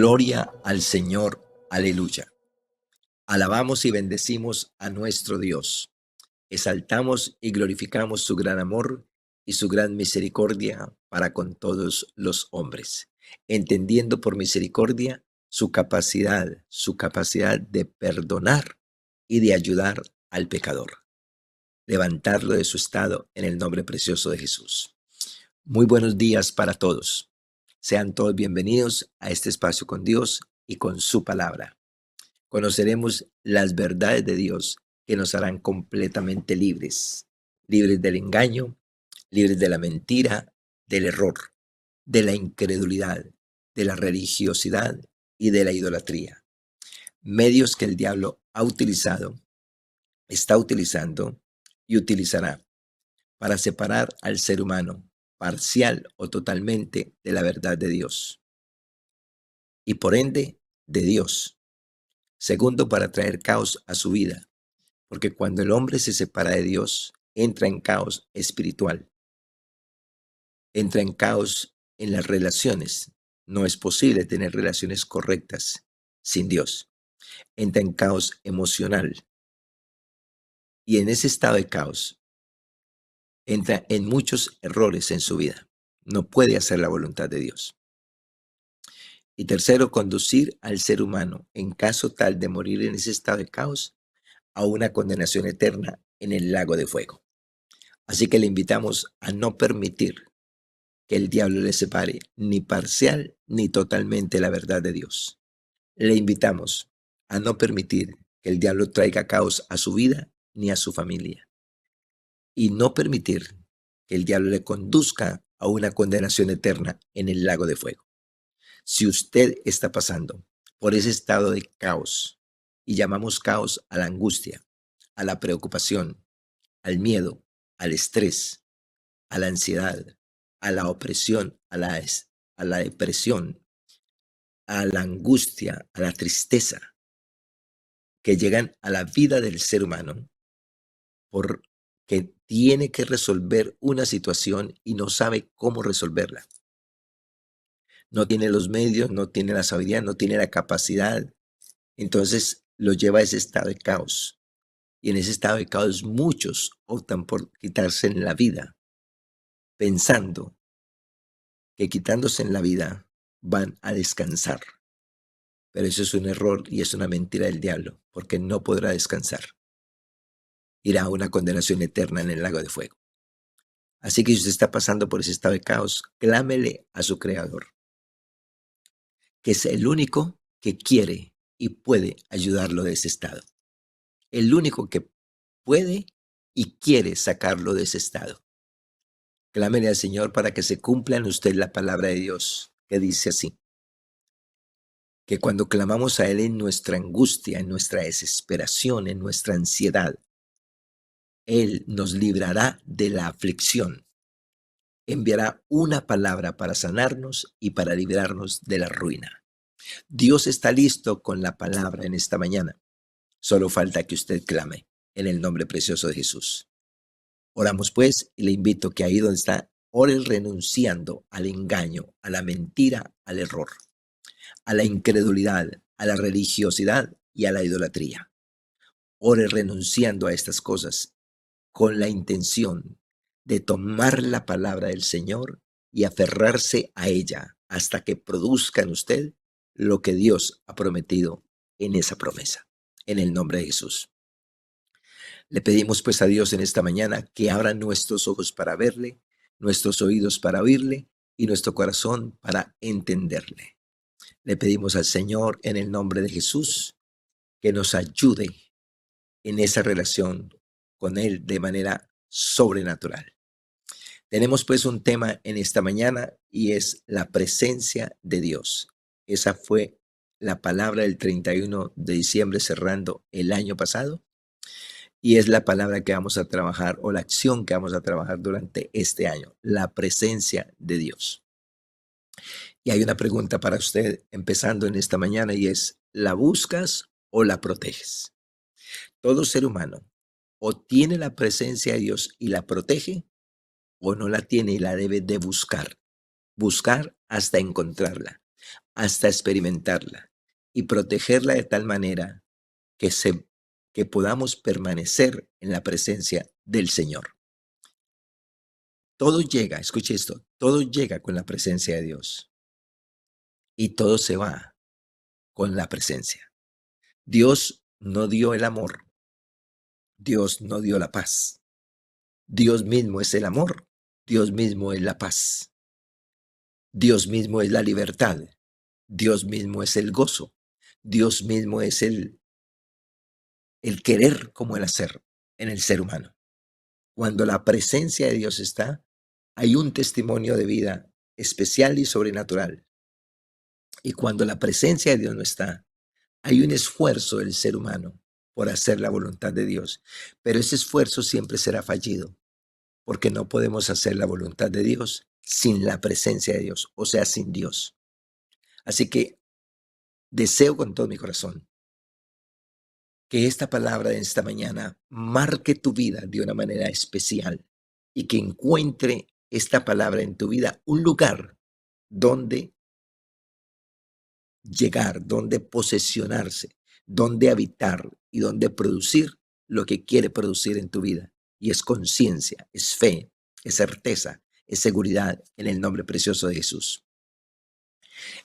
Gloria al Señor, aleluya. Alabamos y bendecimos a nuestro Dios. Exaltamos y glorificamos su gran amor y su gran misericordia para con todos los hombres, entendiendo por misericordia su capacidad de perdonar y de ayudar al pecador, levantarlo de su estado en el nombre precioso de Jesús. Muy buenos días para todos. Sean todos bienvenidos a este espacio con Dios y con su palabra. Conoceremos las verdades de Dios que nos harán completamente libres, libres del engaño, libres de la mentira, del error, de la incredulidad, de la religiosidad y de la idolatría. Medios que el diablo ha utilizado, está utilizando y utilizará para separar al ser humano parcial o totalmente de la verdad de Dios y por ende de Dios. Segundo, para traer caos a su vida, porque cuando el hombre se separa de Dios, entra en caos espiritual, entra en caos en las relaciones. No es posible tener relaciones correctas sin Dios. Entra en caos emocional y en ese estado de caos entra en muchos errores en su vida. No puede hacer la voluntad de Dios. Y tercero, conducir al ser humano, en caso tal de morir en ese estado de caos, a una condenación eterna en el lago de fuego. Así que le invitamos a no permitir que el diablo le separe ni parcial ni totalmente la verdad de Dios. Le invitamos a no permitir que el diablo traiga caos a su vida ni a su familia. Y no permitir que el diablo le conduzca a una condenación eterna en el lago de fuego. Si usted está pasando por ese estado de caos, y llamamos caos a la angustia, a la preocupación, al miedo, al estrés, a la ansiedad, a la opresión, a la depresión, a la angustia, a la tristeza, que llegan a la vida del ser humano porque tiene que resolver una situación y no sabe cómo resolverla. No tiene los medios, no tiene la sabiduría, no tiene la capacidad. Entonces lo lleva a ese estado de caos. Y en ese estado de caos muchos optan por quitarse en la vida, pensando que quitándose en la vida van a descansar. Pero eso es un error y es una mentira del diablo, porque no podrá descansar. Irá a una condenación eterna en el lago de fuego. Así que si usted está pasando por ese estado de caos, clámele a su Creador, que es el único que quiere y puede ayudarlo de ese estado. El único que puede y quiere sacarlo de ese estado. Clámele al Señor para que se cumpla en usted la palabra de Dios, que dice así, que cuando clamamos a Él en nuestra angustia, en nuestra desesperación, en nuestra ansiedad, Él nos librará de la aflicción. Enviará una palabra para sanarnos y para librarnos de la ruina. Dios está listo con la palabra en esta mañana. Solo falta que usted clame en el nombre precioso de Jesús. Oramos pues y le invito que ahí donde está, ore renunciando al engaño, a la mentira, al error, a la incredulidad, a la religiosidad y a la idolatría. Ore renunciando a estas cosas con la intención de tomar la palabra del Señor y aferrarse a ella hasta que produzca en usted lo que Dios ha prometido en esa promesa. En el nombre de Jesús. Le pedimos pues a Dios en esta mañana que abra nuestros ojos para verle, nuestros oídos para oírle y nuestro corazón para entenderle. Le pedimos al Señor en el nombre de Jesús que nos ayude en esa relación con Él de manera sobrenatural. Tenemos pues un tema en esta mañana y es la presencia de Dios. Esa fue la palabra del 31 de diciembre cerrando el año pasado y es la palabra que vamos a trabajar o la acción que vamos a trabajar durante este año, la presencia de Dios. Y hay una pregunta para usted empezando en esta mañana y es, ¿la buscas o la proteges? Todo ser humano o tiene la presencia de Dios y la protege o no la tiene y la debe de buscar hasta encontrarla. hasta experimentarla y protegerla de tal manera que, que podamos permanecer en la presencia del Señor. Todo llega, escuche esto, todo llega con la presencia de Dios y todo se va con la presencia. Dios no dio el amor, Dios no dio la paz. Dios mismo es el amor, Dios mismo es la paz, Dios mismo es la libertad, Dios mismo es el gozo, Dios mismo es el querer como el hacer en el ser humano. Cuando la presencia de Dios está, hay un testimonio de vida especial y sobrenatural. Y cuando la presencia de Dios no está, hay un esfuerzo del ser humano por hacer la voluntad de Dios. Pero ese esfuerzo siempre será fallido, porque no podemos hacer la voluntad de Dios sin la presencia de Dios, o sea, sin Dios. Así que deseo con todo mi corazón que esta palabra de esta mañana marque tu vida de una manera especial y que encuentre esta palabra en tu vida un lugar donde llegar, donde posesionarse, donde habitar y donde producir lo que quiere producir en tu vida. Y es conciencia, es fe, es certeza, es seguridad en el nombre precioso de Jesús.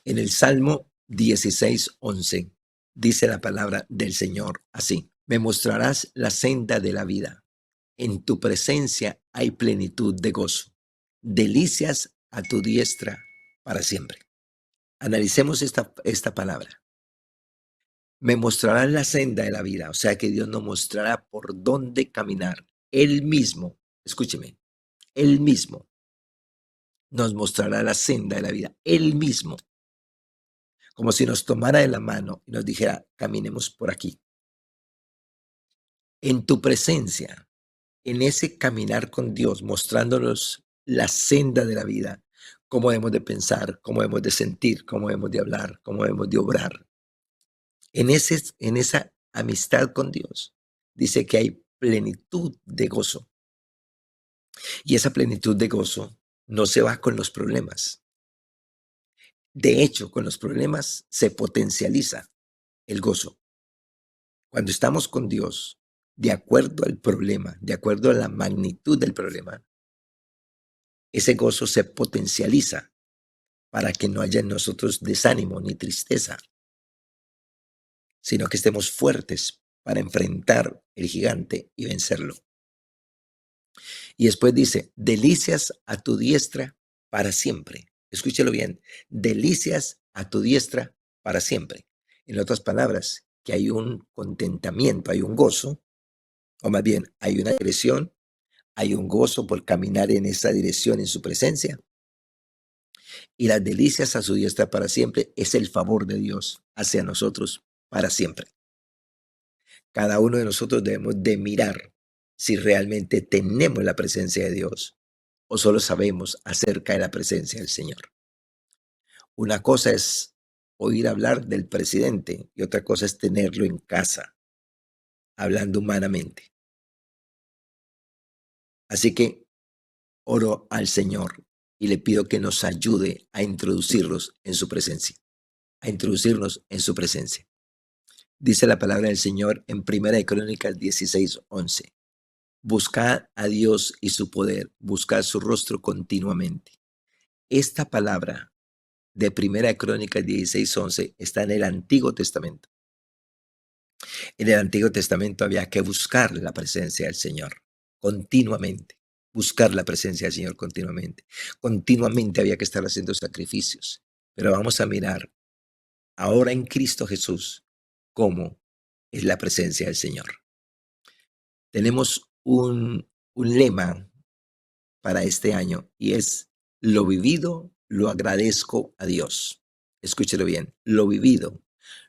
En el Salmo 16:11 dice la palabra del Señor así: me mostrarás la senda de la vida. En tu presencia hay plenitud de gozo, delicias a tu diestra para siempre. Analicemos esta palabra. Me mostrará la senda de la vida, o sea que Dios nos mostrará por dónde caminar. Él mismo, escúcheme, Él mismo nos mostrará la senda de la vida. Él mismo, como si nos tomara de la mano y nos dijera, caminemos por aquí. En tu presencia, en ese caminar con Dios, mostrándonos la senda de la vida, cómo hemos de pensar, cómo hemos de sentir, cómo hemos de hablar, cómo hemos de obrar. En esa amistad con Dios, dice que hay plenitud de gozo. Y esa plenitud de gozo no se va con los problemas. De hecho, con los problemas se potencializa el gozo. Cuando estamos con Dios, de acuerdo al problema, de acuerdo a la magnitud del problema, ese gozo se potencializa para que no haya en nosotros desánimo ni tristeza, sino que estemos fuertes para enfrentar el gigante y vencerlo. Y después dice, delicias a tu diestra para siempre. Escúchelo bien, delicias a tu diestra para siempre. En otras palabras, que hay un contentamiento, hay un gozo, o más bien hay una dirección, hay un gozo por caminar en esa dirección en su presencia. Y las delicias a su diestra para siempre es el favor de Dios hacia nosotros para siempre. Cada uno de nosotros debemos de mirar si realmente tenemos la presencia de Dios o solo sabemos acerca de la presencia del Señor. Una cosa es oír hablar del presidente y otra cosa es tenerlo en casa, hablando humanamente. Así que oro al Señor y le pido que nos ayude a introducirnos en su presencia, a introducirnos en su presencia. Dice la palabra del Señor en Primera de Crónicas 16:11. Buscad a Dios y su poder, buscad su rostro continuamente. Esta palabra de Primera de Crónicas 16:11 está en el Antiguo Testamento. En el Antiguo Testamento había que buscar la presencia del Señor continuamente, buscar la presencia del Señor continuamente. Continuamente había que estar haciendo sacrificios. Pero vamos a mirar ahora en Cristo Jesús cómo es la presencia del Señor. Tenemos un lema para este año y es: lo vivido lo agradezco a Dios. Escúchelo bien, lo vivido,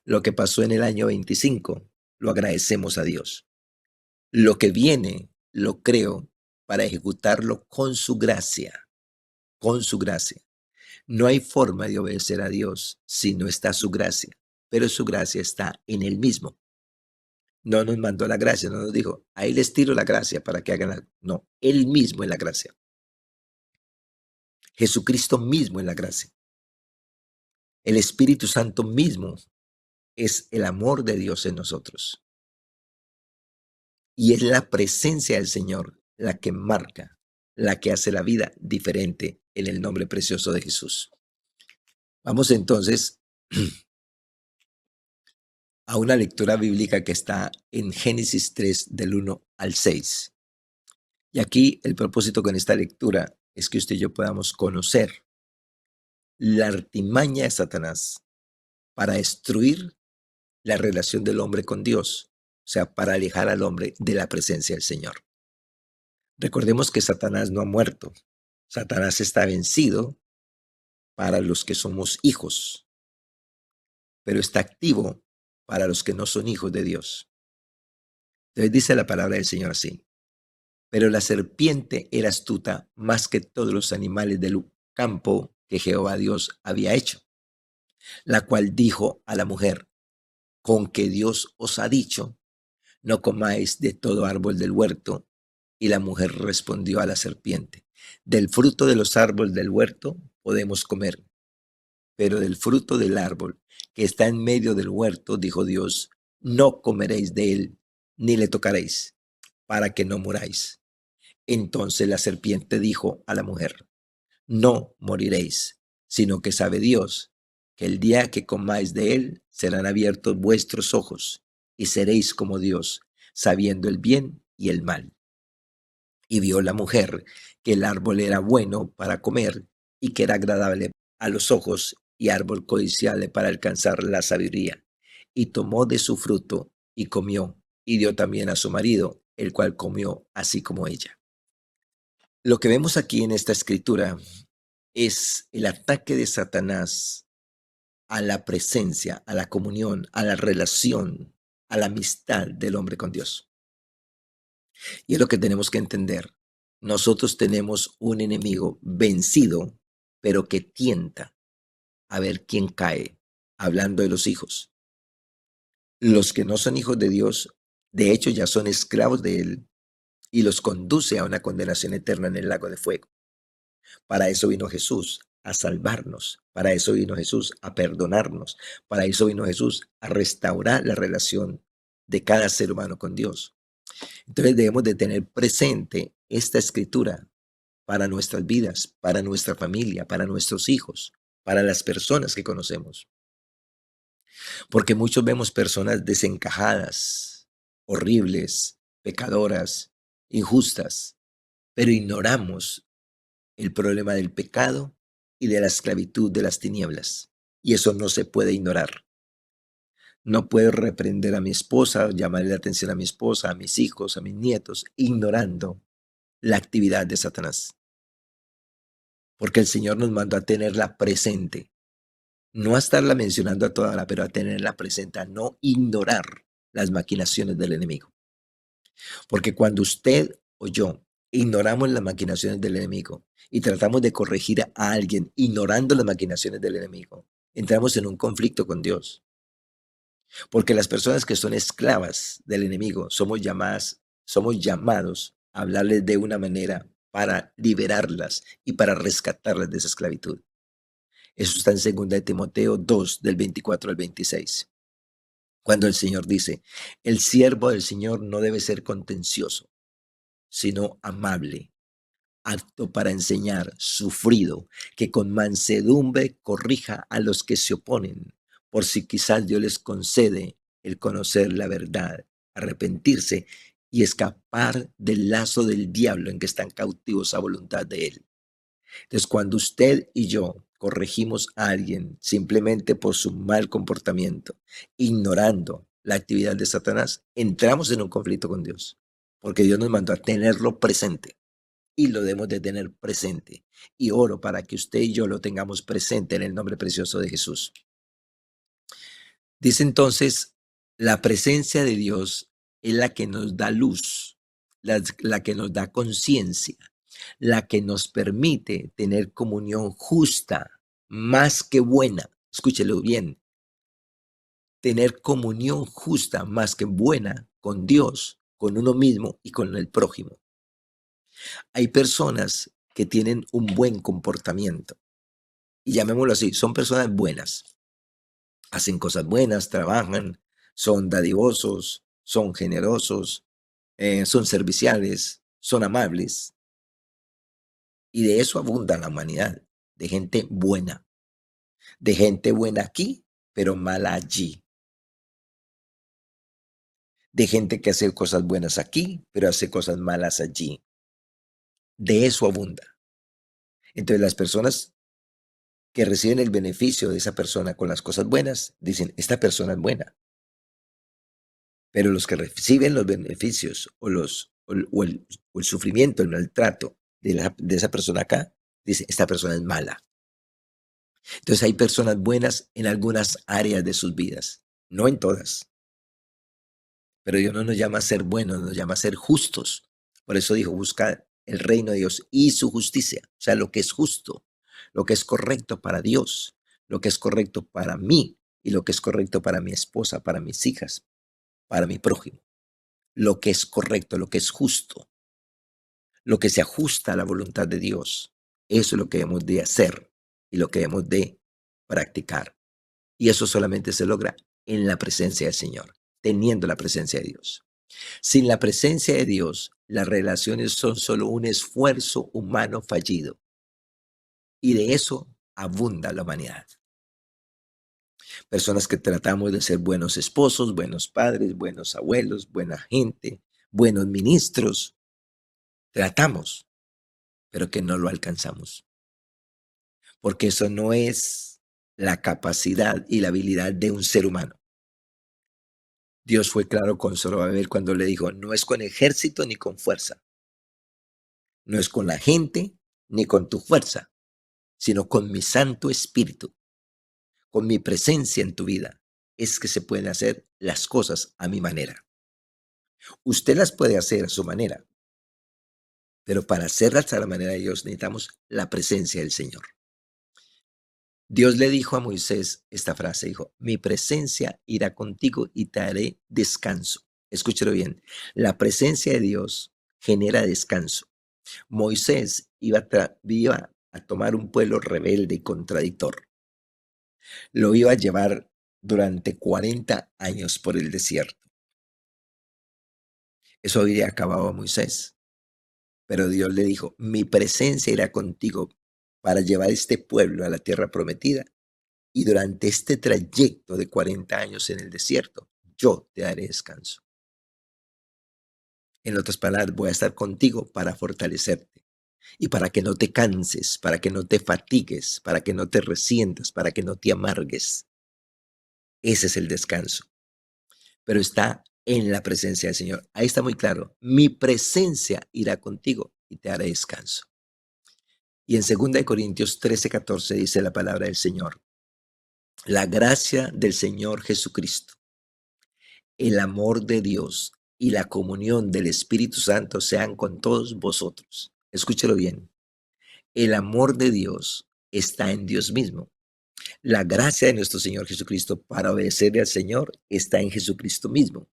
lo que pasó en el año 25, lo agradecemos a Dios. Lo que viene, lo creo para ejecutarlo con su gracia, con su gracia. No hay forma de obedecer a Dios si no está su gracia, pero su gracia está en Él mismo. No nos mandó la gracia, no nos dijo, ahí les tiro la gracia para que hagan la... No, Él mismo es la gracia. Jesucristo mismo es la gracia. El Espíritu Santo mismo es el amor de Dios en nosotros. Y es la presencia del Señor la que marca, la que hace la vida diferente en el nombre precioso de Jesús. Vamos entonces a una lectura bíblica que está en Génesis 3 del 1 al 6. Y aquí el propósito con esta lectura es que usted y yo podamos conocer la artimaña de Satanás para destruir la relación del hombre con Dios, o sea, para alejar al hombre de la presencia del Señor. Recordemos que Satanás no ha muerto. Satanás está vencido para los que somos hijos, pero está activo para los que no son hijos de Dios. Entonces dice la palabra del Señor así: pero la serpiente era astuta más que todos los animales del campo que Jehová Dios había hecho, la cual dijo a la mujer: con que Dios os ha dicho, no comáis de todo árbol del huerto. Y la mujer respondió a la serpiente: del fruto de los árboles del huerto podemos comer, pero del fruto del árbol que está en medio del huerto, dijo Dios, no comeréis de él, ni le tocaréis, para que no muráis. Entonces la serpiente dijo a la mujer: no moriréis, sino que sabe Dios que el día que comáis de él serán abiertos vuestros ojos, y seréis como Dios, sabiendo el bien y el mal. Y vio la mujer que el árbol era bueno para comer, y que era agradable a los ojos, y árbol codiciable para alcanzar la sabiduría. Y tomó de su fruto, y comió, y dio también a su marido, el cual comió así como ella. Lo que vemos aquí en esta escritura es el ataque de Satanás a la presencia, a la comunión, a la relación, a la amistad del hombre con Dios. Y es lo que tenemos que entender. Nosotros tenemos un enemigo vencido, pero que tienta a ver quién cae, hablando de los hijos. Los que no son hijos de Dios, de hecho, ya son esclavos de él y los conduce a una condenación eterna en el lago de fuego. Para eso vino Jesús, a salvarnos. Para eso vino Jesús, a perdonarnos. Para eso vino Jesús, a restaurar la relación de cada ser humano con Dios. Entonces debemos de tener presente esta escritura para nuestras vidas, para nuestra familia, para nuestros hijos, para las personas que conocemos. Porque muchos vemos personas desencajadas, horribles, pecadoras, injustas, pero ignoramos el problema del pecado y de la esclavitud de las tinieblas. Y eso no se puede ignorar. No puedo reprender a mi esposa, llamarle la atención a mi esposa, a mis hijos, a mis nietos, ignorando la actividad de Satanás. Porque el Señor nos mandó a tenerla presente. No a estarla mencionando a toda hora, pero a tenerla presente, a no ignorar las maquinaciones del enemigo. Porque cuando usted o yo ignoramos las maquinaciones del enemigo y tratamos de corregir a alguien ignorando las maquinaciones del enemigo, entramos en un conflicto con Dios. Porque las personas que son esclavas del enemigo somos llamados a hablarles de una manera para liberarlas y para rescatarlas de esa esclavitud. Eso está en 2 de Timoteo 2, del 24 al 26. Cuando el Señor dice: el siervo del Señor no debe ser contencioso, sino amable, apto para enseñar, sufrido, que con mansedumbre corrija a los que se oponen, por si quizás Dios les concede el conocer la verdad, arrepentirse y escapar del lazo del diablo en que están cautivos a voluntad de él. Entonces, cuando usted y yo corregimos a alguien simplemente por su mal comportamiento, ignorando la actividad de Satanás, entramos en un conflicto con Dios, porque Dios nos mandó a tenerlo presente y lo debemos de tener presente. Y oro para que usted y yo lo tengamos presente en el nombre precioso de Jesús. Dice entonces, la presencia de Dios es la que nos da luz, la que nos da conciencia, la que nos permite tener comunión justa, más que buena. Escúchelo bien, tener comunión justa, más que buena, con Dios, con uno mismo y con el prójimo. Hay personas que tienen un buen comportamiento, y llamémoslo así, son personas buenas, hacen cosas buenas, trabajan, son dadivosos, son generosos, son serviciales, son amables, y de eso abunda la humanidad, de gente buena aquí, pero mala allí, de gente que hace cosas buenas aquí, pero hace cosas malas allí. De eso abunda. Entonces las personas que reciben el beneficio de esa persona con las cosas buenas, dicen, esta persona es buena. Pero los que reciben los beneficios o el sufrimiento, el maltrato de esa persona acá, dicen, esta persona es mala. Entonces hay personas buenas en algunas áreas de sus vidas, no en todas. Pero Dios no nos llama a ser buenos, nos llama a ser justos. Por eso dijo, busca el reino de Dios y su justicia, o sea, lo que es justo, lo que es correcto para Dios, lo que es correcto para mí y lo que es correcto para mi esposa, para mis hijas, para mi prójimo. Lo que es correcto, lo que es justo, lo que se ajusta a la voluntad de Dios. Eso es lo que hemos de hacer y lo que hemos de practicar. Y eso solamente se logra en la presencia del Señor, teniendo la presencia de Dios. Sin la presencia de Dios, las relaciones son solo un esfuerzo humano fallido. Y de eso abunda la humanidad. Personas que tratamos de ser buenos esposos, buenos padres, buenos abuelos, buena gente, buenos ministros. Tratamos, pero que no lo alcanzamos. Porque eso no es la capacidad y la habilidad de un ser humano. Dios fue claro con Zorobabel cuando le dijo, no es con ejército ni con fuerza, no es con la gente ni con tu fuerza, sino con mi Santo Espíritu, con mi presencia en tu vida, es que se pueden hacer las cosas a mi manera. Usted las puede hacer a su manera, pero para hacerlas a la manera de Dios necesitamos la presencia del Señor. Dios le dijo a Moisés esta frase, dijo, mi presencia irá contigo y te haré descanso. Escúchelo bien, la presencia de Dios genera descanso. Moisés iba a tomar un pueblo rebelde y contradictor. Lo iba a llevar durante 40 años por el desierto. Eso habría acabado a Moisés. Pero Dios le dijo, mi presencia irá contigo para llevar este pueblo a la tierra prometida. Y durante este trayecto de 40 años en el desierto, yo te daré descanso. En otras palabras, voy a estar contigo para fortalecerte y para que no te canses, para que no te fatigues, para que no te resientas, para que no te amargues. Ese es el descanso. Pero está en la presencia del Señor. Ahí está muy claro. Mi presencia irá contigo y te hará descanso. Y en 2 Corintios 13:14 dice la palabra del Señor. La gracia del Señor Jesucristo, el amor de Dios y la comunión del Espíritu Santo sean con todos vosotros. Escúchelo bien. El amor de Dios está en Dios mismo. La gracia de nuestro Señor Jesucristo para obedecerle al Señor está en Jesucristo mismo.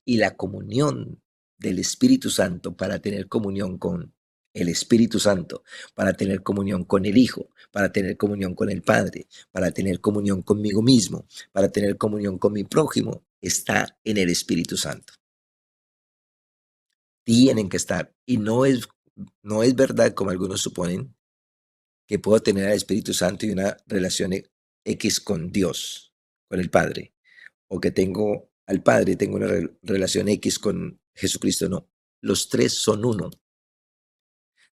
Y la comunión del Espíritu Santo para tener comunión con el Espíritu Santo, para tener comunión con el Hijo, para tener comunión con el Padre, para tener comunión conmigo mismo, para tener comunión con mi prójimo, está en el Espíritu Santo. Tienen que estar. Y no es verdad, como algunos suponen, que puedo tener al Espíritu Santo y una relación X con Dios, con el Padre, o que tengo al Padre y tengo una relación X con Jesucristo. No, los tres son uno.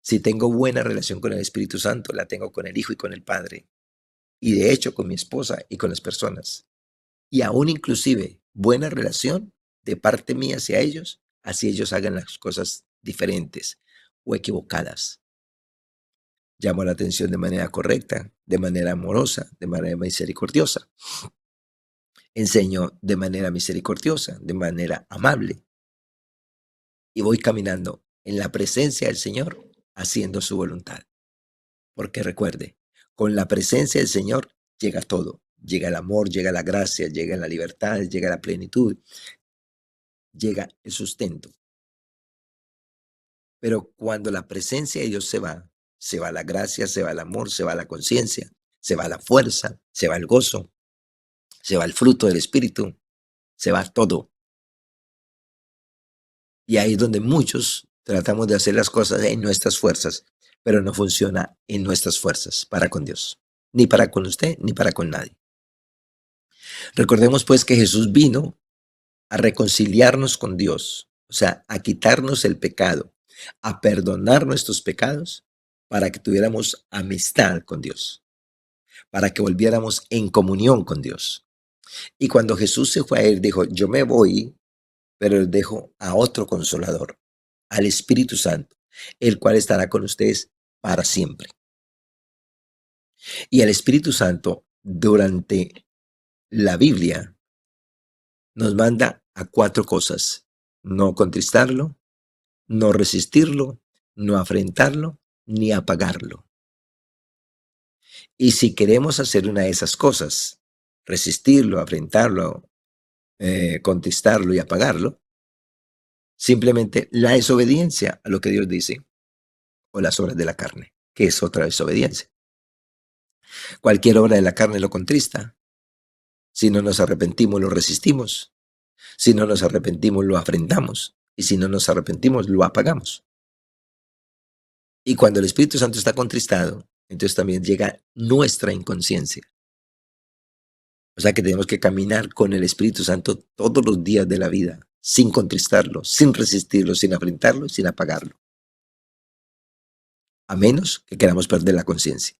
Si tengo buena relación con el Espíritu Santo, la tengo con el Hijo y con el Padre. Y de hecho con mi esposa y con las personas. Y aún inclusive buena relación de parte mía hacia ellos, así ellos hagan las cosas diferentes o equivocadas. Llamo la atención de manera correcta, de manera amorosa, de manera misericordiosa. Enseño de manera misericordiosa, de manera amable. Y voy caminando en la presencia del Señor, haciendo su voluntad. Porque recuerde, con la presencia del Señor llega todo. Llega el amor, llega la gracia, llega la libertad, llega la plenitud, llega el sustento. Pero cuando la presencia de Dios se va la gracia, se va el amor, se va la conciencia, se va la fuerza, se va el gozo, se va el fruto del Espíritu, se va todo. Y ahí es donde muchos tratamos de hacer las cosas en nuestras fuerzas, pero no funciona en nuestras fuerzas para con Dios, ni para con usted, ni para con nadie. Recordemos pues que Jesús vino a reconciliarnos con Dios, o sea, a quitarnos el pecado, a perdonar nuestros pecados para que tuviéramos amistad con Dios, para que volviéramos en comunión con Dios. Y cuando Jesús se fue a él, dijo, yo me voy, pero les dejo a otro consolador, al Espíritu Santo, el cual estará con ustedes para siempre. Y el Espíritu Santo, durante la Biblia, nos manda a cuatro cosas: no contristarlo, no resistirlo, no afrentarlo, ni apagarlo. Y si queremos hacer una de esas cosas, resistirlo, afrentarlo, contristarlo y apagarlo, simplemente la desobediencia a lo que Dios dice, o las obras de la carne, que es otra desobediencia. Cualquier obra de la carne lo contrista. Si no nos arrepentimos, lo resistimos. Si no nos arrepentimos, lo afrentamos. Y si no nos arrepentimos, lo apagamos. Y cuando el Espíritu Santo está contristado, entonces también llega nuestra inconsciencia. O sea que tenemos que caminar con el Espíritu Santo todos los días de la vida, sin contristarlo, sin resistirlo, sin afrentarlo y sin apagarlo. A menos que queramos perder la conciencia.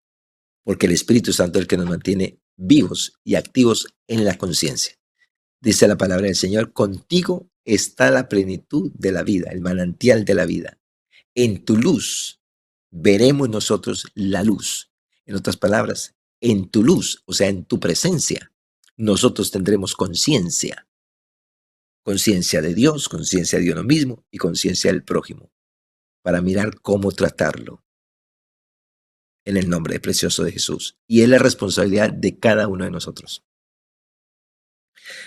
Porque el Espíritu Santo es el que nos mantiene vivos y activos en la conciencia. Dice la palabra del Señor, contigo está la plenitud de la vida, el manantial de la vida. En tu luz veremos nosotros la luz. En otras palabras, en tu luz, o sea, en tu presencia, nosotros tendremos conciencia. Conciencia de Dios, conciencia de uno mismo y conciencia del prójimo, para mirar cómo tratarlo en el nombre precioso de Jesús. Y es la responsabilidad de cada uno de nosotros.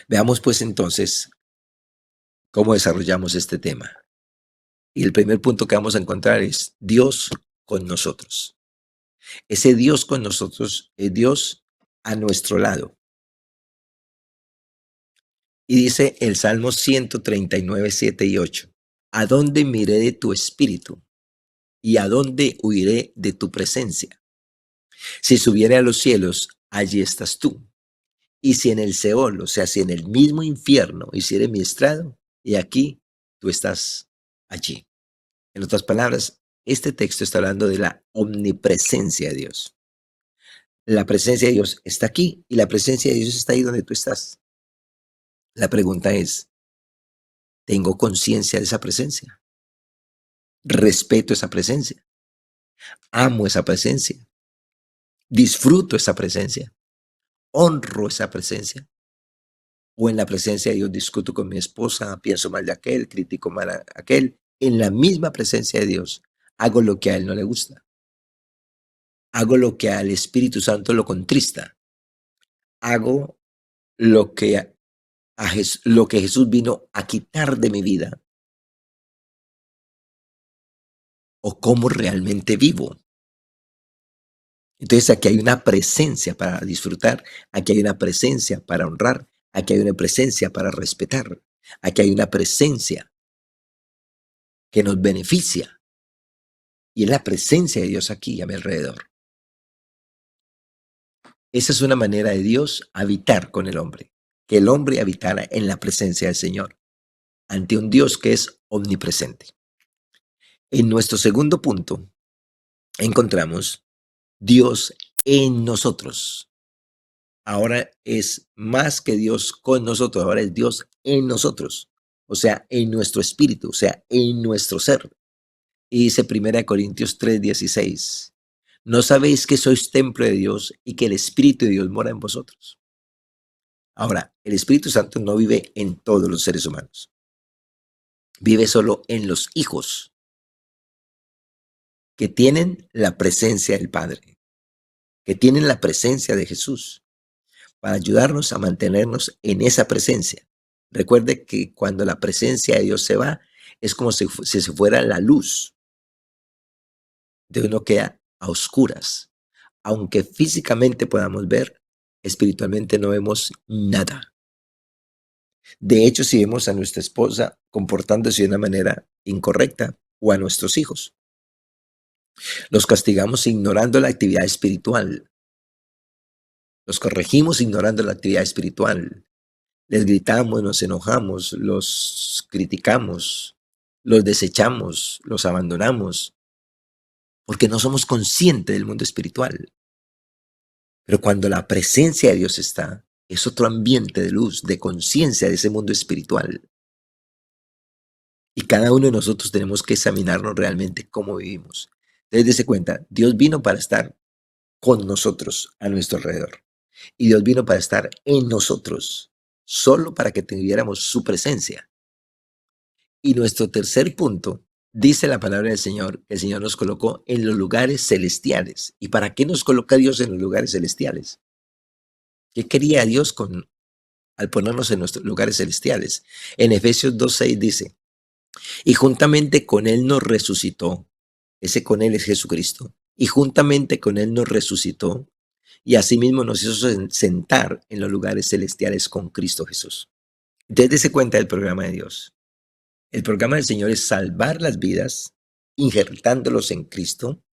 Veamos pues entonces cómo desarrollamos este tema. Y el primer punto que vamos a encontrar es Dios con nosotros. Ese Dios con nosotros es Dios a nuestro lado. Y dice el Salmo 139, 7 y 8. ¿A dónde miré de tu espíritu? ¿Y a dónde huiré de tu presencia? Si subiere a los cielos, allí estás tú. Y si en el Seol, o sea, si en el mismo infierno hiciere mi estrado, y aquí tú estás allí. En otras palabras, este texto está hablando de la omnipresencia de Dios. La presencia de Dios está aquí y la presencia de Dios está ahí donde tú estás. La pregunta es, ¿tengo conciencia de esa presencia? ¿Respeto esa presencia? ¿Amo esa presencia? ¿Disfruto esa presencia? ¿Honro esa presencia? ¿O en la presencia de Dios discuto con mi esposa, pienso mal de aquel, critico mal a aquel? En la misma presencia de Dios hago lo que a él no le gusta. Hago lo que al Espíritu Santo lo contrista. Hago lo que lo que Jesús vino a quitar de mi vida, o cómo realmente vivo. Entonces aquí hay una presencia para disfrutar, aquí hay una presencia para honrar, aquí hay una presencia para respetar, aquí hay una presencia que nos beneficia, y es la presencia de Dios aquí a mi alrededor. Esa es una manera de Dios habitar con el hombre, que el hombre habitara en la presencia del Señor, ante un Dios que es omnipresente. En nuestro segundo punto encontramos Dios en nosotros. Ahora es más que Dios con nosotros, ahora es Dios en nosotros, o sea, en nuestro espíritu, o sea, en nuestro ser. Y dice 1 Corintios 3:16, ¿no sabéis que sois templo de Dios y que el Espíritu de Dios mora en vosotros? Ahora, el Espíritu Santo no vive en todos los seres humanos, vive solo en los hijos que tienen la presencia del Padre, que tienen la presencia de Jesús, para ayudarnos a mantenernos en esa presencia. Recuerde que cuando la presencia de Dios se va, es como si se fuera la luz. De uno queda a oscuras, aunque físicamente podamos ver, espiritualmente no vemos nada. De hecho, si vemos a nuestra esposa comportándose de una manera incorrecta o a nuestros hijos, los castigamos ignorando la actividad espiritual, los corregimos ignorando la actividad espiritual, les gritamos, nos enojamos, los criticamos, los desechamos, los abandonamos, porque no somos conscientes del mundo espiritual. Pero cuando la presencia de Dios está, es otro ambiente de luz, de conciencia de ese mundo espiritual. Y cada uno de nosotros tenemos que examinarnos realmente cómo vivimos. Entonces, dése cuenta, Dios vino para estar con nosotros a nuestro alrededor. Y Dios vino para estar en nosotros, solo para que tuviéramos su presencia. Y nuestro tercer punto, dice la palabra del Señor, que el Señor nos colocó en los lugares celestiales. ¿Y para qué nos coloca Dios en los lugares celestiales? ¿Qué quería Dios al ponernos en nuestros lugares celestiales? En Efesios 2:6 dice, y juntamente con Él nos resucitó. Ese con Él es Jesucristo. Y juntamente con Él nos resucitó y asimismo nos hizo sentar en los lugares celestiales con Cristo Jesús. Entonces, dése cuenta del programa de Dios. El programa del Señor es salvar las vidas, injertándolos en Cristo,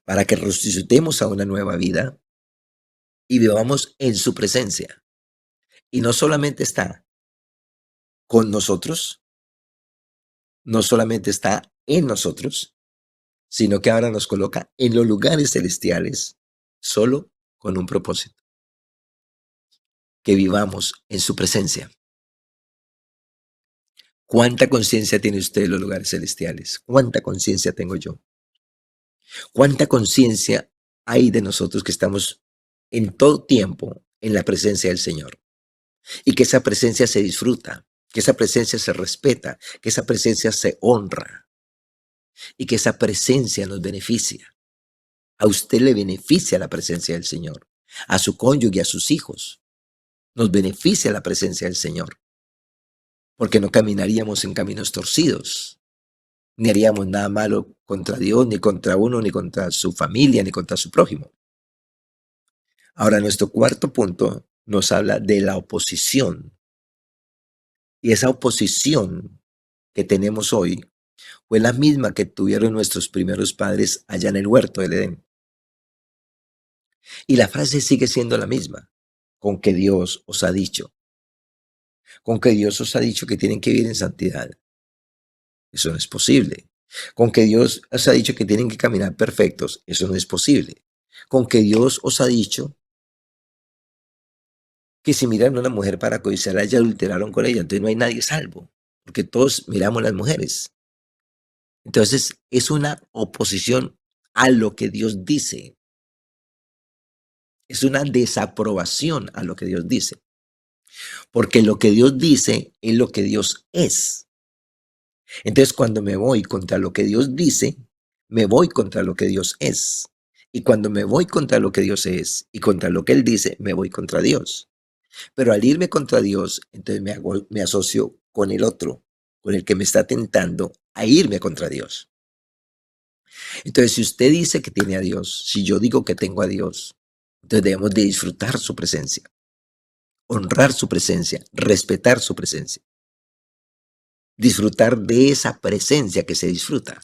para que resucitemos a una nueva vida y vivamos en su presencia. Y no solamente está con nosotros, no solamente está en nosotros, sino que ahora nos coloca en los lugares celestiales solo con un propósito, que vivamos en su presencia. ¿Cuánta conciencia tiene usted de los lugares celestiales? ¿Cuánta conciencia tengo yo? ¿Cuánta conciencia hay de nosotros que estamos en todo tiempo en la presencia del Señor? Y que esa presencia se disfruta, que esa presencia se respeta, que esa presencia se honra y que esa presencia nos beneficia. A usted le beneficia la presencia del Señor, a su cónyuge, a sus hijos. Nos beneficia la presencia del Señor, porque no caminaríamos en caminos torcidos, ni haríamos nada malo contra Dios, ni contra uno, ni contra su familia, ni contra su prójimo. Ahora, nuestro cuarto punto nos habla de la oposición. Y esa oposición que tenemos hoy fue la misma que tuvieron nuestros primeros padres allá en el huerto del Edén. Y la frase sigue siendo la misma, con que Dios os ha dicho. Con que Dios os ha dicho que tienen que vivir en santidad. Eso no es posible. Con que Dios os ha dicho que tienen que caminar perfectos. Eso no es posible. Con que Dios os ha dicho que si miran a una mujer para codiciarla, ya adulteraron con ella. Entonces no hay nadie salvo, porque todos miramos a las mujeres. Entonces es una oposición a lo que Dios dice. Es una desaprobación a lo que Dios dice. Porque lo que Dios dice es lo que Dios es. Entonces, cuando me voy contra lo que Dios dice, me voy contra lo que Dios es. Y cuando me voy contra lo que Dios es y contra lo que Él dice, me voy contra Dios. Pero al irme contra Dios, entonces me asocio con el otro, con el que me está tentando a irme contra Dios. Entonces, si usted dice que tiene a Dios, si yo digo que tengo a Dios, entonces debemos de disfrutar su presencia, honrar su presencia, respetar su presencia. Disfrutar de esa presencia que se disfruta.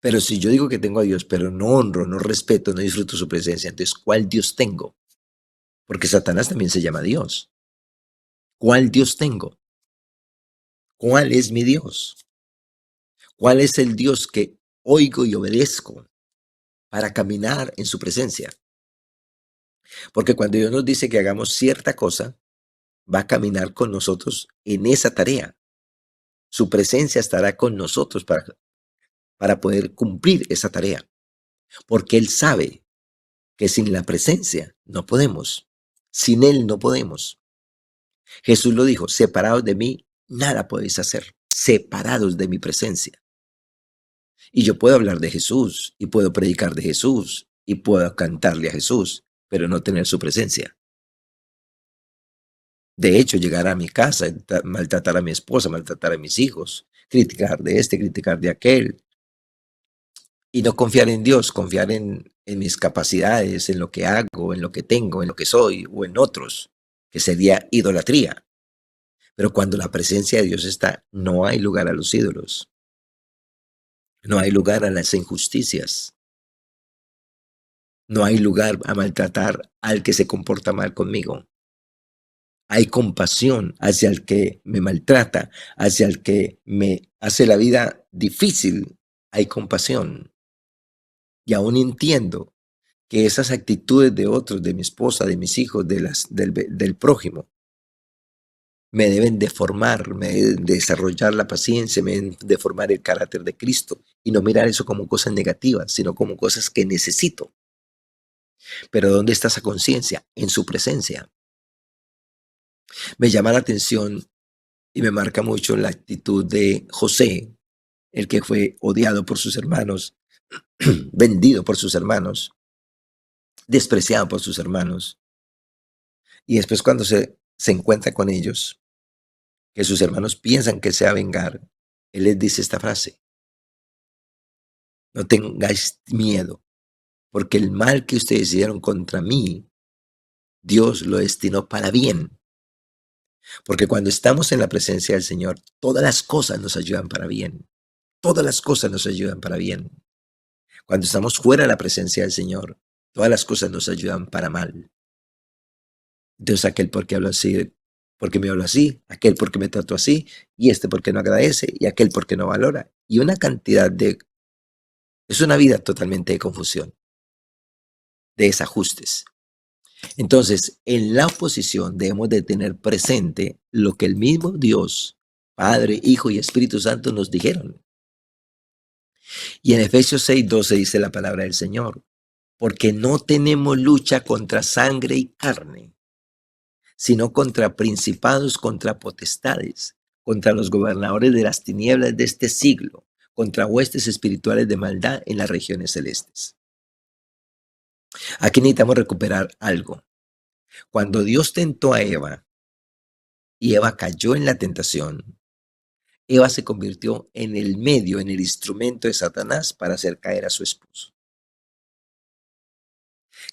Pero si yo digo que tengo a Dios, pero no honro, no respeto, no disfruto su presencia, entonces, ¿cuál Dios tengo? Porque Satanás también se llama Dios. ¿Cuál Dios tengo? ¿Cuál es mi Dios? ¿Cuál es el Dios que oigo y obedezco para caminar en su presencia? Porque cuando Dios nos dice que hagamos cierta cosa, va a caminar con nosotros en esa tarea. Su presencia estará con nosotros para poder cumplir esa tarea. Porque Él sabe que sin la presencia no podemos. Sin Él no podemos. Jesús lo dijo, separados de mí, nada podéis hacer. Separados de mi presencia. Y yo puedo hablar de Jesús, y puedo predicar de Jesús, y puedo cantarle a Jesús, pero no tener su presencia. De hecho, llegar a mi casa, maltratar a mi esposa, maltratar a mis hijos, criticar de este, criticar de aquel, y no confiar en Dios, confiar en mis capacidades, en lo que hago, en lo que tengo, en lo que soy o en otros, que sería idolatría. Pero cuando la presencia de Dios está, no hay lugar a los ídolos, no hay lugar a las injusticias, no hay lugar a maltratar al que se comporta mal conmigo. Hay compasión hacia el que me maltrata, hacia el que me hace la vida difícil. Hay compasión. Y aún entiendo que esas actitudes de otros, de mi esposa, de mis hijos, del prójimo, me deben de formar, me deben de desarrollar la paciencia, me deben de formar el carácter de Cristo y no mirar eso como cosas negativas, sino como cosas que necesito. Pero ¿dónde está esa conciencia? En su presencia. Me llama la atención y me marca mucho la actitud de José, el que fue odiado por sus hermanos, vendido por sus hermanos, despreciado por sus hermanos. Y después cuando se encuentra con ellos, que sus hermanos piensan que se va a vengar, él les dice esta frase: no tengáis miedo, porque el mal que ustedes hicieron contra mí, Dios lo destinó para bien. Porque cuando estamos en la presencia del Señor, todas las cosas nos ayudan para bien. Todas las cosas nos ayudan para bien. Cuando estamos fuera de la presencia del Señor, todas las cosas nos ayudan para mal. Entonces aquel porque habla así, porque me habla así, aquel porque me trató así, y este porque no agradece, y aquel porque no valora. Y una cantidad de... Es una vida totalmente de confusión, de desajustes. Entonces, en la oposición debemos de tener presente lo que el mismo Dios, Padre, Hijo y Espíritu Santo nos dijeron. Y en Efesios 6:12 dice la palabra del Señor: porque no tenemos lucha contra sangre y carne, sino contra principados, contra potestades, contra los gobernadores de las tinieblas de este siglo, contra huestes espirituales de maldad en las regiones celestes. Aquí necesitamos recuperar algo. Cuando Dios tentó a Eva y Eva cayó en la tentación, Eva se convirtió en el medio, en el instrumento de Satanás para hacer caer a su esposo.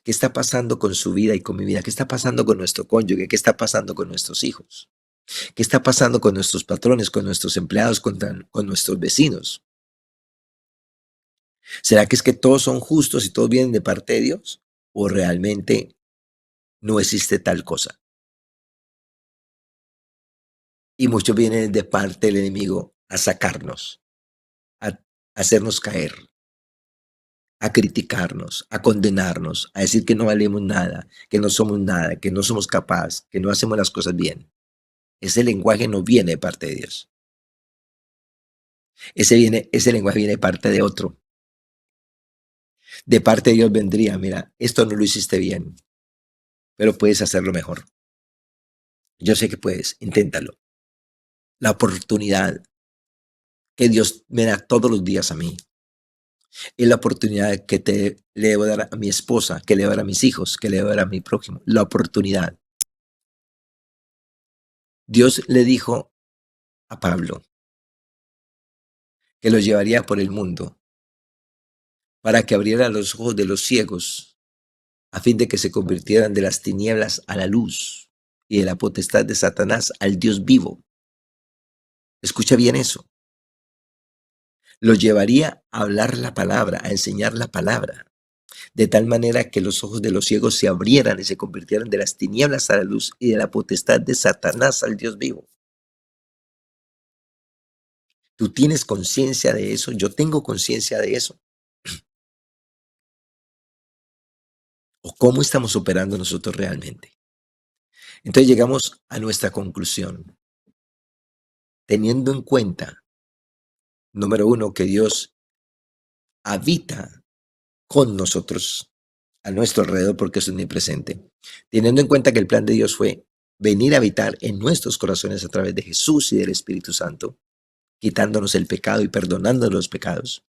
¿Qué está pasando con su vida y con mi vida? ¿Qué está pasando con nuestro cónyuge? ¿Qué está pasando con nuestros hijos? ¿Qué está pasando con nuestros patrones, con nuestros empleados, con nuestros vecinos? ¿Será que es que todos son justos y todos vienen de parte de Dios? ¿O realmente no existe tal cosa? Y muchos vienen de parte del enemigo a sacarnos, a hacernos caer, a criticarnos, a condenarnos, a decir que no valemos nada, que no somos capaces, que no hacemos las cosas bien. Ese lenguaje no viene de parte de Dios. Ese lenguaje viene de parte de otro. De parte de Dios vendría: mira, esto no lo hiciste bien, pero puedes hacerlo mejor. Yo sé que puedes, inténtalo. La oportunidad que Dios me da todos los días a mí es la oportunidad que le debo dar a mi esposa, que le debo dar a mis hijos, que le debo dar a mi prójimo. La oportunidad. Dios le dijo a Pablo que lo llevaría por el mundo para que abriera los ojos de los ciegos, a fin de que se convirtieran de las tinieblas a la luz y de la potestad de Satanás al Dios vivo. Escucha bien eso. Lo llevaría a hablar la palabra, a enseñar la palabra, de tal manera que los ojos de los ciegos se abrieran y se convirtieran de las tinieblas a la luz y de la potestad de Satanás al Dios vivo. ¿Tú tienes conciencia de eso? Yo tengo conciencia de eso. ¿O cómo estamos operando nosotros realmente? Entonces llegamos a nuestra conclusión, teniendo en cuenta, número uno, que Dios habita con nosotros a nuestro alrededor porque es omnipresente. Teniendo en cuenta que el plan de Dios fue venir a habitar en nuestros corazones a través de Jesús y del Espíritu Santo, quitándonos el pecado y perdonándonos los pecados.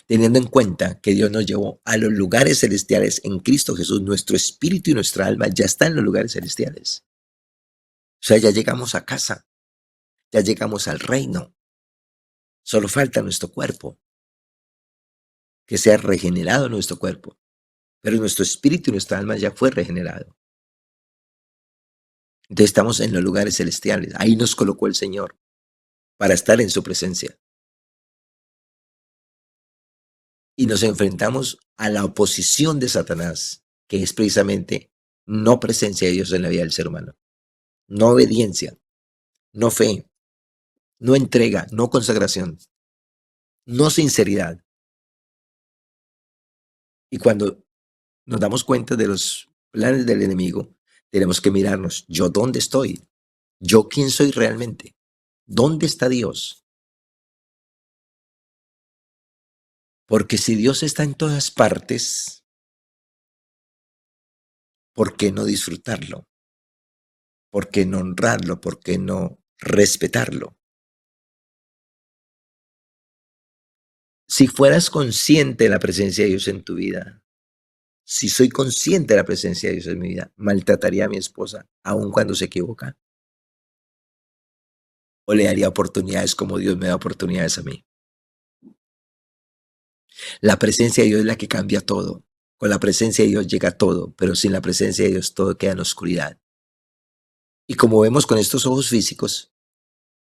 Teniendo en cuenta que Dios nos llevó a los lugares celestiales en Cristo Jesús, nuestro espíritu y nuestra alma ya están en los lugares celestiales. O sea, ya llegamos a casa, ya llegamos al reino. Solo falta nuestro cuerpo. que sea regenerado nuestro cuerpo, pero nuestro espíritu y nuestra alma ya fue regenerado. Entonces estamos en los lugares celestiales. Ahí nos colocó el Señor para estar en su presencia. Y nos enfrentamos a la oposición de Satanás, que es precisamente no presencia de Dios en la vida del ser humano, no obediencia, no fe, no entrega, no consagración, no sinceridad. Y cuando nos damos cuenta de los planes del enemigo, tenemos que mirarnos, ¿yo dónde estoy? ¿Yo quién soy realmente? ¿Dónde está Dios? Porque si Dios está en todas partes, ¿por qué no disfrutarlo? ¿Por qué no honrarlo? ¿Por qué no respetarlo? Si fueras consciente de la presencia de Dios en tu vida, si soy consciente de la presencia de Dios en mi vida, maltrataría a mi esposa, aun cuando se equivoca, o le daría oportunidades como Dios me da oportunidades a mí. La presencia de Dios es la que cambia todo. Con la presencia de Dios llega todo, pero sin la presencia de Dios todo queda en oscuridad. Y como vemos con estos ojos físicos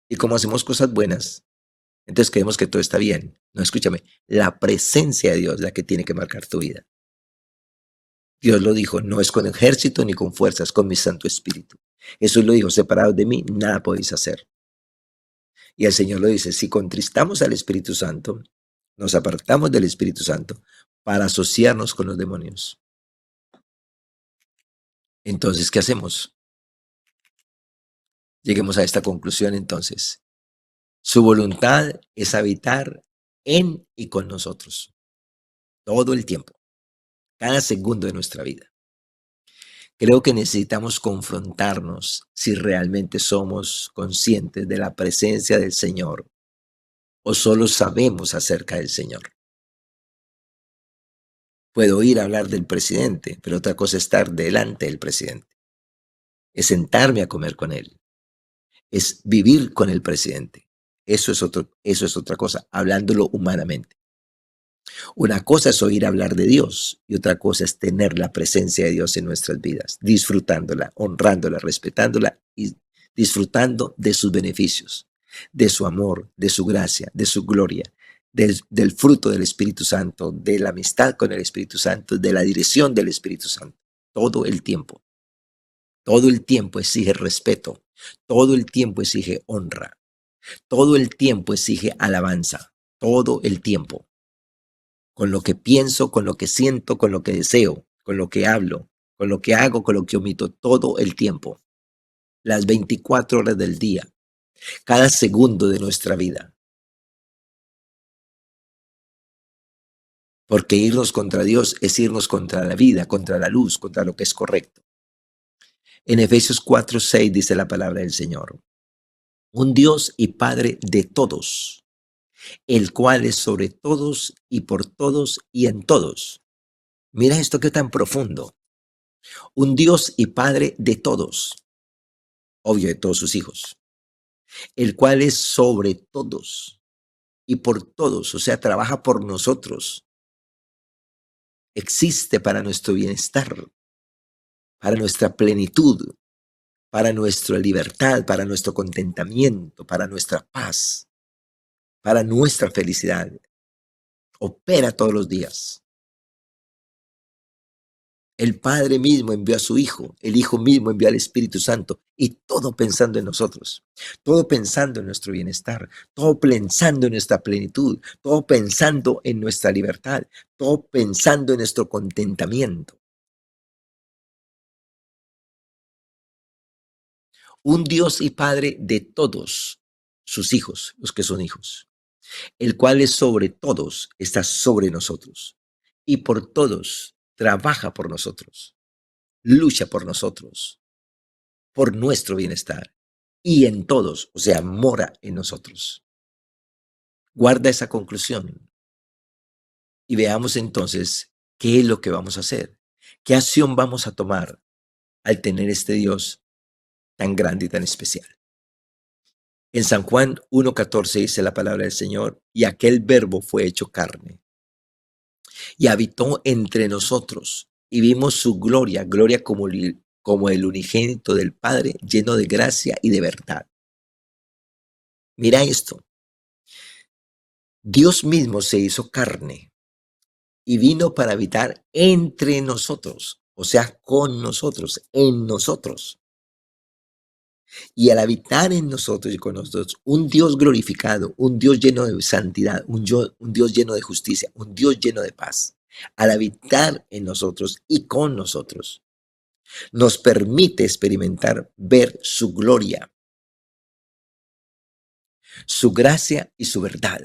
y como hacemos cosas buenas, entonces creemos que todo está bien. No, escúchame, la presencia de Dios es la que tiene que marcar tu vida. Dios lo dijo, no es con ejército ni con fuerzas, con mi Santo Espíritu. Jesús lo dijo, separados de mí, nada podéis hacer. Y el Señor lo dice, si contristamos al Espíritu Santo, nos apartamos del Espíritu Santo para asociarnos con los demonios. Entonces, ¿qué hacemos? Lleguemos a esta conclusión entonces. Su voluntad es habitar en y con nosotros todo el tiempo, cada segundo de nuestra vida. Creo que necesitamos confrontarnos si realmente somos conscientes de la presencia del Señor o solo sabemos acerca del Señor. Puedo ir a hablar del presidente, pero otra cosa es estar delante del presidente. Es sentarme a comer con él. Es vivir con el presidente. Eso es otra cosa, hablándolo humanamente. Una cosa es oír hablar de Dios y otra cosa es tener la presencia de Dios en nuestras vidas, disfrutándola, honrándola, respetándola y disfrutando de sus beneficios, de su amor, de su gracia, de su gloria, del fruto del Espíritu Santo, de la amistad con el Espíritu Santo, de la dirección del Espíritu Santo, todo el tiempo. Todo el tiempo exige respeto, todo el tiempo exige honra, todo el tiempo exige alabanza, todo el tiempo. Con lo que pienso, con lo que siento, con lo que deseo, con lo que hablo, con lo que hago, con lo que omito, todo el tiempo, las 24 horas del día, cada segundo de nuestra vida. Porque irnos contra Dios es irnos contra la vida, contra la luz, contra lo que es correcto. En Efesios 4:6 dice la palabra del Señor, un Dios y Padre de todos, el cual es sobre todos y por todos y en todos. Mira esto que tan profundo. Un Dios y Padre de todos, obvio de todos sus hijos, el cual es sobre todos y por todos, o sea, trabaja por nosotros, existe para nuestro bienestar, para nuestra plenitud, para nuestra libertad, para nuestro contentamiento, para nuestra paz, para nuestra felicidad. Opera todos los días. El Padre mismo envió a su Hijo, el Hijo mismo envió al Espíritu Santo y todo pensando en nosotros, todo pensando en nuestro bienestar, todo pensando en nuestra plenitud, todo pensando en nuestra libertad, todo pensando en nuestro contentamiento. Un Dios y Padre de todos sus hijos, los que son hijos, el cual es sobre todos, está sobre nosotros y por todos trabaja por nosotros, lucha por nuestro bienestar y en todos, o sea, mora en nosotros. Guarda esa conclusión y veamos entonces qué es lo que vamos a hacer, qué acción vamos a tomar al tener este Dios tan grande y tan especial. En San Juan 1:14 dice la palabra del Señor, y aquel verbo fue hecho carne y habitó entre nosotros y vimos su gloria, gloria como el unigénito del Padre, lleno de gracia y de verdad. Mira esto, Dios mismo se hizo carne y vino para habitar entre nosotros, o sea, con nosotros, en nosotros. Y al habitar en nosotros y con nosotros, un Dios glorificado, un Dios lleno de santidad, un Dios lleno de justicia, un Dios lleno de paz, al habitar en nosotros y con nosotros, nos permite experimentar, ver su gloria, su gracia y su verdad.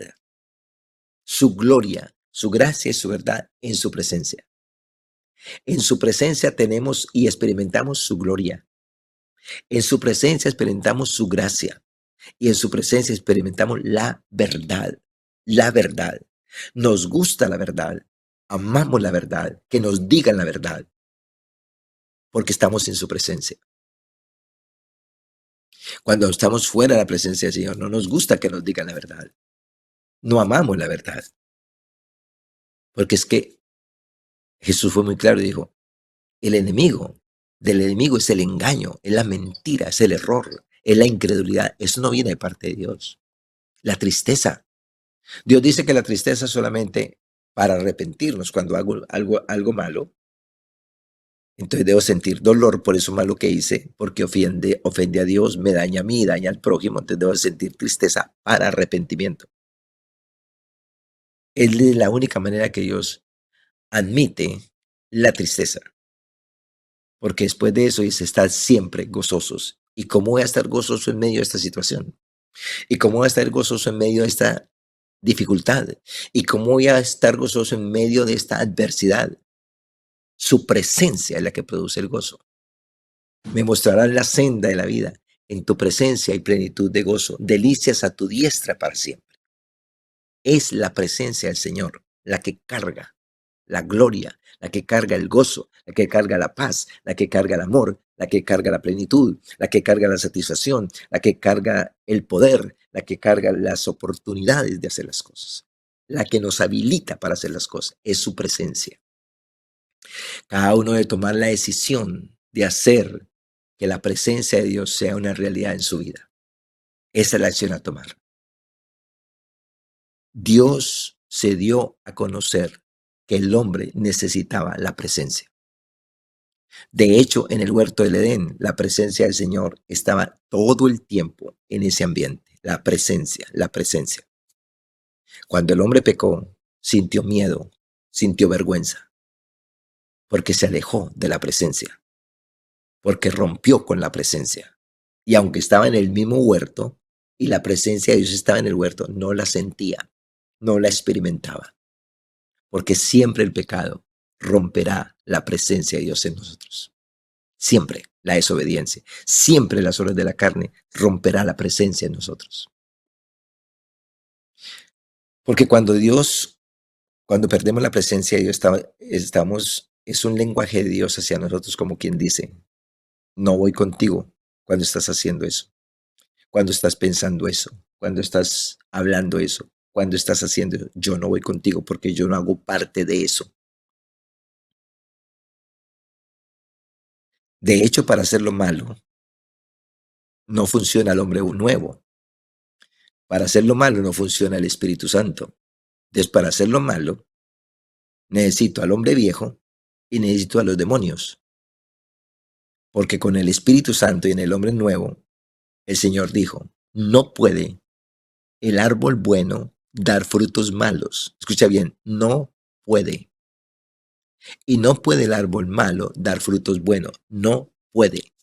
Su gloria, su gracia y su verdad en su presencia. En su presencia tenemos y experimentamos su gloria. En su presencia experimentamos su gracia. Y en su presencia experimentamos la verdad. La verdad. Nos gusta la verdad. Amamos la verdad. Que nos digan la verdad. Porque estamos en su presencia. Cuando estamos fuera de la presencia del Señor, no nos gusta que nos digan la verdad. No amamos la verdad. Porque es que Jesús fue muy claro y dijo, el enemigo del enemigo es el engaño, es la mentira, es el error, es la incredulidad. Eso no viene de parte de Dios. La tristeza. Dios dice que la tristeza es solamente para arrepentirnos cuando hago algo malo. Entonces debo sentir dolor por eso malo que hice, porque ofende a Dios, me daña a mí, daña al prójimo. Entonces debo sentir tristeza para arrepentimiento. Es la única manera que Dios admite la tristeza. Porque después de eso dice, estar siempre gozosos. ¿Y cómo voy a estar gozoso en medio de esta situación? ¿Y cómo voy a estar gozoso en medio de esta dificultad? ¿Y cómo voy a estar gozoso en medio de esta adversidad? Su presencia es la que produce el gozo. Me mostrarás la senda de la vida. En tu presencia hay plenitud de gozo, delicias a tu diestra para siempre. Es la presencia del Señor la que carga la gloria, la que carga el gozo, la que carga la paz, la que carga el amor, la que carga la plenitud, la que carga la satisfacción, la que carga el poder, la que carga las oportunidades de hacer las cosas, la que nos habilita para hacer las cosas, es su presencia. Cada uno debe tomar la decisión de hacer que la presencia de Dios sea una realidad en su vida. Esa es la acción a tomar. Dios se dio a conocer que el hombre necesitaba la presencia. De hecho, en el huerto del Edén, la presencia del Señor estaba todo el tiempo en ese ambiente. La presencia, la presencia. Cuando el hombre pecó, sintió miedo, sintió vergüenza, porque se alejó de la presencia, porque rompió con la presencia. Y aunque estaba en el mismo huerto, y la presencia de Dios estaba en el huerto, no la sentía, no la experimentaba, porque siempre el pecado romperá la presencia de Dios en nosotros. Siempre la desobediencia, siempre las obras de la carne romperá la presencia en nosotros. Porque cuando perdemos la presencia de Dios, es un lenguaje de Dios hacia nosotros como quien dice, no voy contigo cuando estás haciendo eso, cuando estás pensando eso, cuando estás hablando eso, cuando estás haciendo eso, yo no voy contigo porque yo no hago parte de eso. De hecho, para hacer lo malo, no funciona el hombre nuevo. Para hacer lo malo no funciona el Espíritu Santo. Entonces, para hacer lo malo, necesito al hombre viejo y necesito a los demonios. Porque con el Espíritu Santo y en el hombre nuevo, el Señor dijo, no puede el árbol bueno dar frutos malos. Escucha bien, no puede. Y no puede el árbol malo dar frutos buenos. No puede.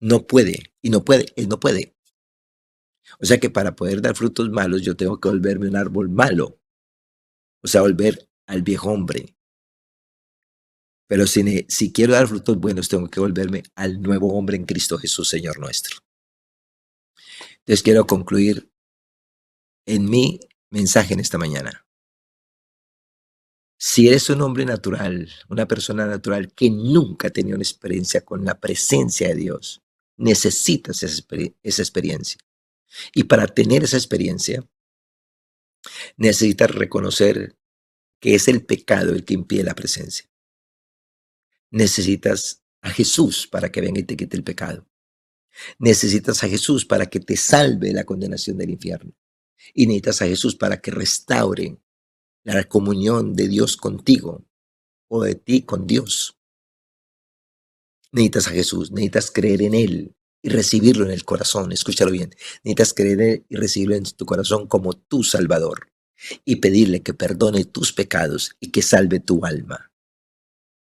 No puede. Y no puede. Él no puede. O sea que para poder dar frutos malos, yo tengo que volverme un árbol malo. O sea, volver al viejo hombre. Pero si quiero dar frutos buenos, tengo que volverme al nuevo hombre en Cristo Jesús, Señor nuestro. Entonces quiero concluir en mi mensaje en esta mañana. Si eres un hombre natural, una persona natural que nunca ha tenido una experiencia con la presencia de Dios, necesitas esa experiencia. Y para tener esa experiencia, necesitas reconocer que es el pecado el que impide la presencia. Necesitas a Jesús para que venga y te quite el pecado. Necesitas a Jesús para que te salve de la condenación del infierno. Y necesitas a Jesús para que restaure la comunión de Dios contigo o de ti con Dios. Necesitas a Jesús, necesitas creer en Él y recibirlo en el corazón. Escúchalo bien. Necesitas creer en Él y recibirlo en tu corazón como tu Salvador y pedirle que perdone tus pecados y que salve tu alma.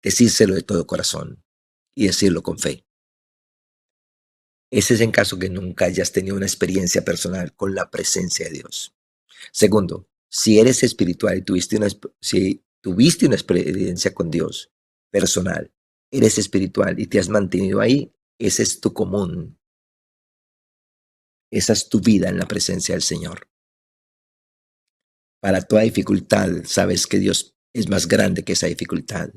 Decírselo de todo corazón y decirlo con fe. Ese es en caso que nunca hayas tenido una experiencia personal con la presencia de Dios. Segundo, si eres espiritual y si tuviste una experiencia con Dios personal, eres espiritual y te has mantenido ahí, ese es tu común. Esa es tu vida en la presencia del Señor. Para toda dificultad, sabes que Dios es más grande que esa dificultad.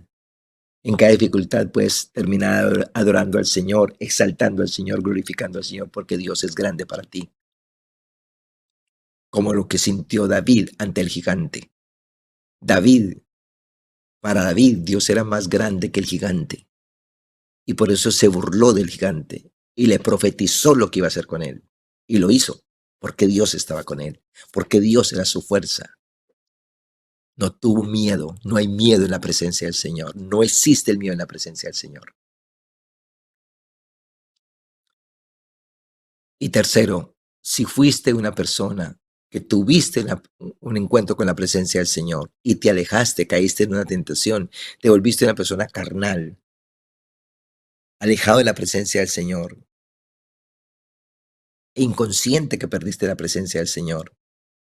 En cada dificultad puedes terminar adorando al Señor, exaltando al Señor, glorificando al Señor, porque Dios es grande para ti. Como lo que sintió David ante el gigante. Para David, Dios era más grande que el gigante. Y por eso se burló del gigante y le profetizó lo que iba a hacer con él. Y lo hizo, porque Dios estaba con él, porque Dios era su fuerza. No tuvo miedo, no hay miedo en la presencia del Señor. No existe el miedo en la presencia del Señor. Y tercero, si fuiste una persona que tuviste un encuentro con la presencia del Señor y te alejaste, caíste en una tentación, te volviste una persona carnal, alejado de la presencia del Señor, e inconsciente que perdiste la presencia del Señor,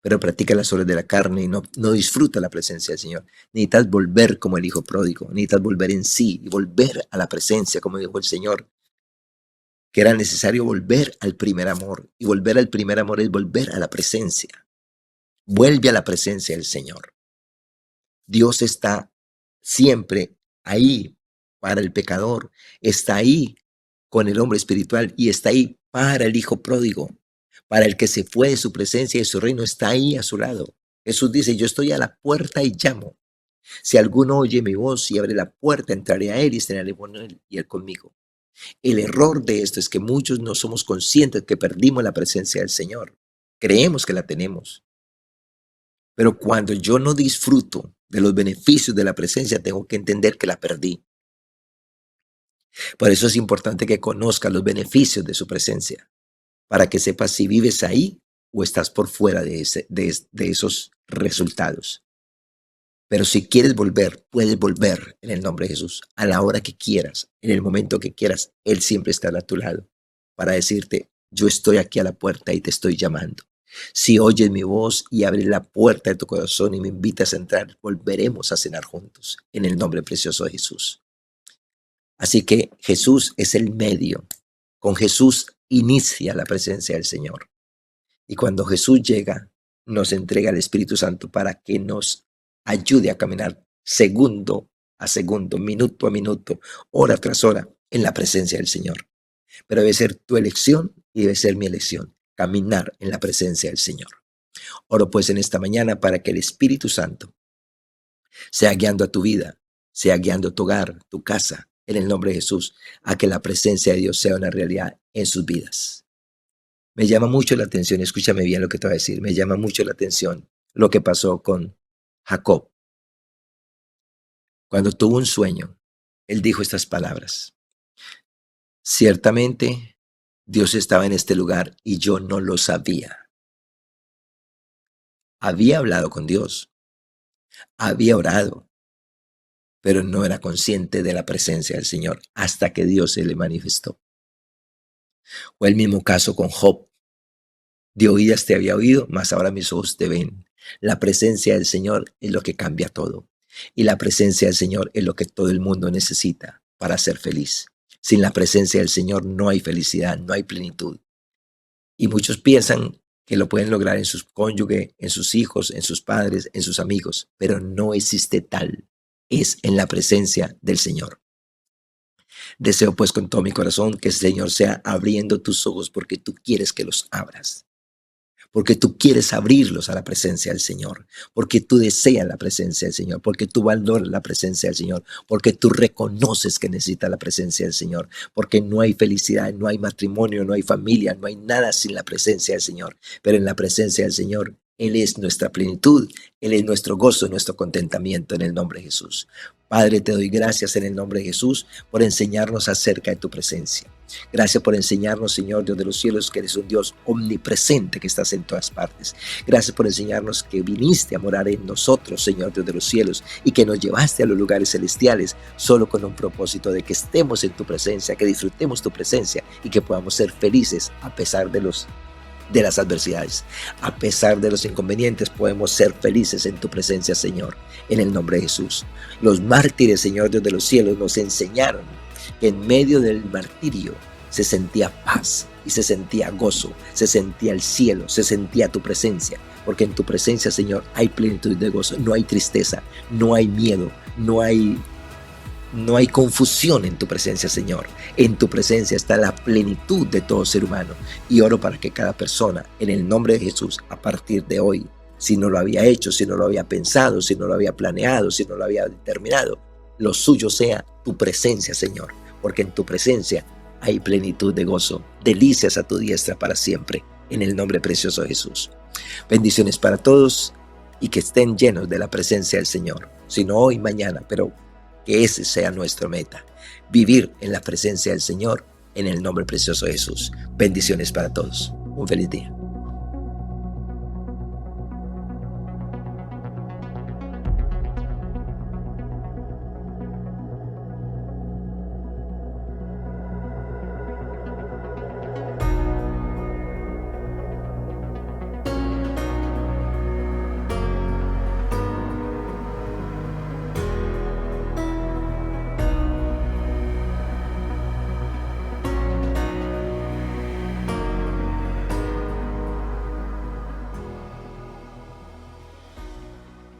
pero practica las obras de la carne y no disfruta la presencia del Señor. Necesitas volver como el hijo pródigo, necesitas volver en sí y volver a la presencia, como dijo el Señor, que era necesario volver al primer amor. Y volver al primer amor es volver a la presencia. Vuelve a la presencia del Señor. Dios está siempre ahí para el pecador, está ahí con el hombre espiritual y está ahí para el hijo pródigo, para el que se fue de su presencia y de su reino, está ahí a su lado. Jesús dice, yo estoy a la puerta y llamo. Si alguno oye mi voz y abre la puerta, entraré a él y estaré con él y él conmigo. El error de esto es que muchos no somos conscientes que perdimos la presencia del Señor. Creemos que la tenemos. Pero cuando yo no disfruto de los beneficios de la presencia, tengo que entender que la perdí. Por eso es importante que conozcas los beneficios de su presencia, para que sepas si vives ahí o estás por fuera de esos resultados. Pero si quieres volver, puedes volver en el nombre de Jesús, a la hora que quieras, en el momento que quieras. Él siempre estará a tu lado para decirte, yo estoy aquí a la puerta y te estoy llamando. Si oyes mi voz y abres la puerta de tu corazón y me invitas a entrar, volveremos a cenar juntos en el nombre precioso de Jesús. Así que Jesús es el medio. Con Jesús inicia la presencia del Señor. Y cuando Jesús llega, nos entrega el Espíritu Santo para que nos ayude a caminar segundo a segundo, minuto a minuto, hora tras hora en la presencia del Señor. Pero debe ser tu elección y debe ser mi elección, caminar en la presencia del Señor. Oro pues en esta mañana para que el Espíritu Santo sea guiando a tu vida, sea guiando tu hogar, tu casa, en el nombre de Jesús, a que la presencia de Dios sea una realidad en sus vidas. Me llama mucho la atención, escúchame bien lo que te voy a decir, me llama mucho la atención lo que pasó con Jacob. Cuando tuvo un sueño, él dijo estas palabras: ciertamente Dios estaba en este lugar y yo no lo sabía. Había hablado con Dios, había orado, pero no era consciente de la presencia del Señor hasta que Dios se le manifestó. O el mismo caso con Job. De oídas te había oído, mas ahora mis ojos te ven. La presencia del Señor es lo que cambia todo. Y la presencia del Señor es lo que todo el mundo necesita para ser feliz. Sin la presencia del Señor no hay felicidad, no hay plenitud. Y muchos piensan que lo pueden lograr en sus cónyuges, en sus hijos, en sus padres, en sus amigos, pero no existe tal. Es en la presencia del Señor. Deseo pues con todo mi corazón que el Señor sea abriendo tus ojos porque tú quieres que los abras. porque tú quieres abrirlos a la presencia del Señor, porque tú deseas la presencia del Señor, porque tú valoras la presencia del Señor, porque tú reconoces que necesitas la presencia del Señor, porque no hay felicidad, no hay matrimonio, no hay familia, no hay nada sin la presencia del Señor, pero en la presencia del Señor Él es nuestra plenitud, Él es nuestro gozo, nuestro contentamiento en el nombre de Jesús. Padre, te doy gracias en el nombre de Jesús por enseñarnos acerca de tu presencia. Gracias por enseñarnos, Señor Dios de los cielos, que eres un Dios omnipresente que estás en todas partes. Gracias por enseñarnos que viniste a morar en nosotros, Señor Dios de los cielos, y que nos llevaste a los lugares celestiales solo con un propósito de que estemos en tu presencia, que disfrutemos tu presencia y que podamos ser felices a pesar de las adversidades. A pesar de los inconvenientes, podemos ser felices en tu presencia, Señor, en el nombre de Jesús. Los mártires, Señor Dios de los cielos, nos enseñaron que en medio del martirio se sentía paz y se sentía gozo, se sentía el cielo, se sentía tu presencia, porque en tu presencia, Señor, hay plenitud de gozo, no hay tristeza, no hay miedo, no hay confusión en tu presencia, Señor. En tu presencia está la plenitud de todo ser humano. Y oro para que cada persona, en el nombre de Jesús, a partir de hoy, si no lo había hecho, si no lo había pensado, si no lo había planeado, si no lo había determinado, lo suyo sea tu presencia, Señor. Porque en tu presencia hay plenitud de gozo, delicias a tu diestra para siempre. En el nombre precioso de Jesús. Bendiciones para todos y que estén llenos de la presencia del Señor. Si no hoy, mañana, pero que ese sea nuestra meta, vivir en la presencia del Señor en el nombre precioso de Jesús. Bendiciones para todos. Un feliz día.